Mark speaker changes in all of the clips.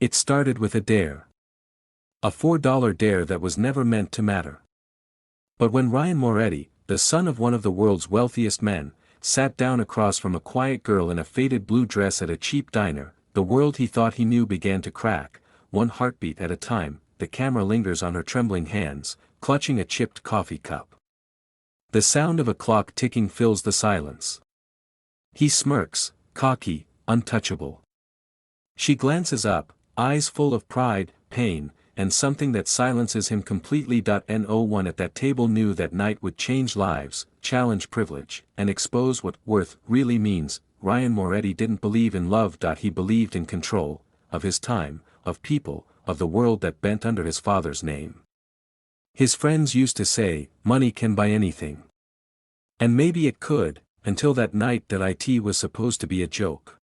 Speaker 1: It started with a dare. A $4 dare that was never meant to matter. But when Ryan Moretti, the son of one of the world's wealthiest men, sat down across from a quiet girl in a faded blue dress at a cheap diner, the world he thought he knew began to crack, one heartbeat at a time. The camera lingers on her trembling hands, clutching a chipped coffee cup. The sound of a clock ticking fills the silence. He smirks, cocky, untouchable. She glances up, eyes full of pride, pain, and something that silences him completely. No one at that table knew that night would change lives, challenge privilege, and expose what worth really means. Ryan Moretti didn't believe in love. He believed in control, of his time, of people, of the world that bent under his father's name. His friends used to say, money can buy anything. And maybe it could, until that night that it was supposed to be a joke.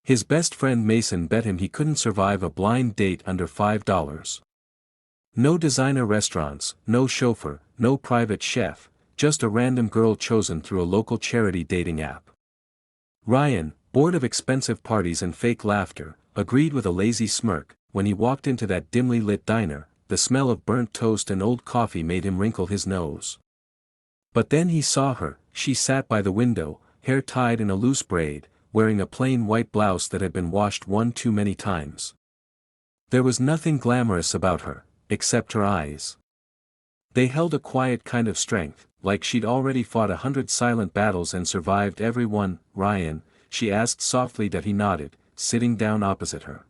Speaker 1: His best friend Mason bet him he couldn't survive a blind date under $5. No designer restaurants, no chauffeur, no private chef, just a random girl chosen through a local charity dating app. Ryan, bored of expensive parties and fake laughter, agreed with a lazy smirk. When he walked into that dimly lit diner, the smell of burnt toast and old coffee made him wrinkle his nose. But then he saw her. She sat by the window, hair tied in a loose braid, wearing a plain white blouse that had been washed one too many times. There was nothing glamorous about her, except her eyes. They held a quiet kind of strength, like she'd already fought 100 silent battles and survived every one. Ryan, she asked softly. He nodded, sitting down opposite her.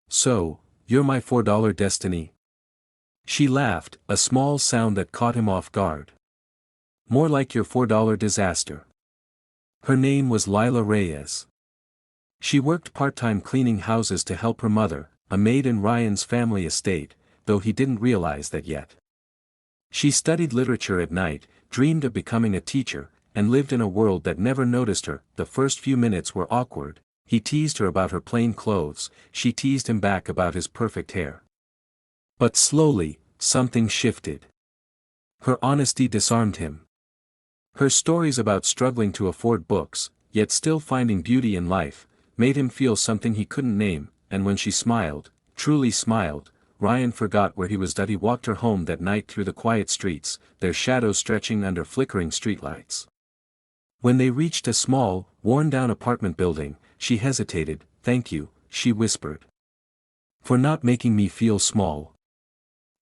Speaker 1: So, you're my $4 destiny? She laughed, a small sound that caught him off guard. More like your $4 disaster. Her name was Lila Reyes. She worked part-time cleaning houses to help her mother, a maid in Ryan's family estate, though he didn't realize that yet. She studied literature at night, dreamed of becoming a teacher, and lived in a world that never noticed her. The first few minutes were awkward. He teased her about her plain clothes, she teased him back about his perfect hair. But slowly, something shifted. Her honesty disarmed him. Her stories about struggling to afford books, yet still finding beauty in life, made him feel something he couldn't name. And when she smiled, truly smiled, Ryan forgot where he was. He walked her home that night through the quiet streets, their shadows stretching under flickering streetlights. When they reached a small, worn-down apartment building, she hesitated. Thank you, she whispered. For not making me feel small.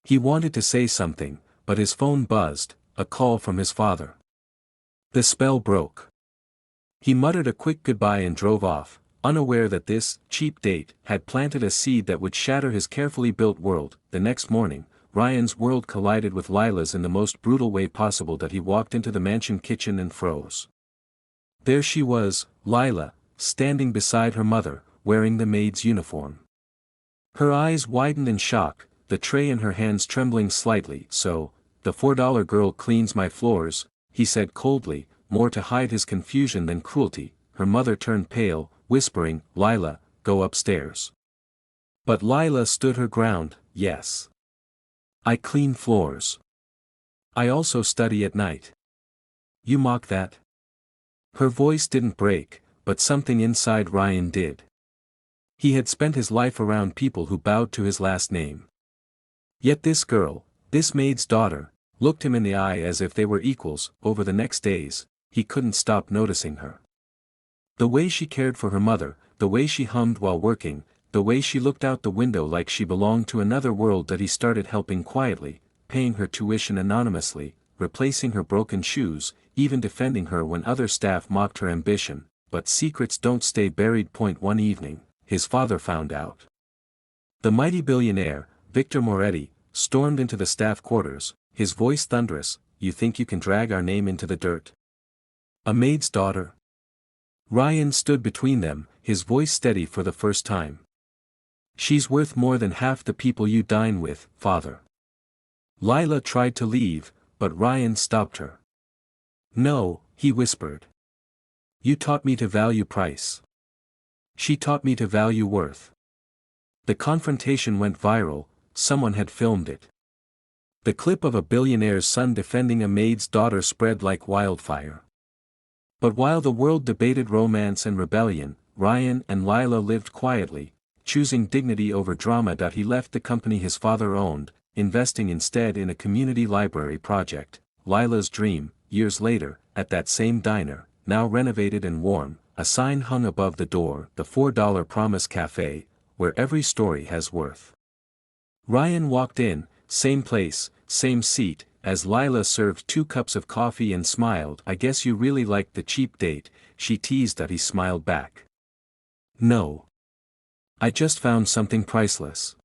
Speaker 1: He wanted to say something, but his phone buzzed, a call from his father. The spell broke. He muttered a quick goodbye and drove off, unaware that this cheap date had planted a seed that would shatter his carefully built world. The next morning, Ryan's world collided with Lila's in the most brutal way possible. He walked into the mansion kitchen and froze. There she was, Lila, standing beside her mother, wearing the maid's uniform. Her eyes widened in shock, the tray in her hands trembling slightly. So, the $4 girl cleans my floors, he said coldly, more to hide his confusion than cruelty. Her mother turned pale, whispering, Lila, go upstairs. But Lila stood her ground. Yes. I clean floors. I also study at night. You mock that? Her voice didn't break, but something inside Ryan did. He had spent his life around people who bowed to his last name. Yet this girl, this maid's daughter, looked him in the eye as if they were equals. Over the next days, he couldn't stop noticing her. The way she cared for her mother, the way she hummed while working, the way she looked out the window like she belonged to another world. He started helping quietly, paying her tuition anonymously, replacing her broken shoes, even defending her when other staff mocked her ambition. But secrets don't stay buried. One evening, his father found out. The mighty billionaire, Victor Moretti, stormed into the staff quarters, his voice thunderous. You think you can drag our name into the dirt? A maid's daughter? Ryan stood between them, his voice steady for the first time. She's worth more than half the people you dine with, father. Lila tried to leave, but Ryan stopped her. No, he whispered. You taught me to value price. She taught me to value worth. The confrontation went viral. Someone had filmed it. The clip of a billionaire's son defending a maid's daughter spread like wildfire. But while the world debated romance and rebellion, Ryan and Lila lived quietly, choosing dignity over drama. He left the company his father owned, investing instead in a community library project, Lila's dream. Years later, at that same diner, now renovated and warm, a sign hung above the door, the $4 Promise Cafe, where every story has worth. Ryan walked in, same place, same seat, as Lila served 2 cups of coffee and smiled. "I guess you really liked the cheap date," she teased. He smiled back. "No. I just found something priceless."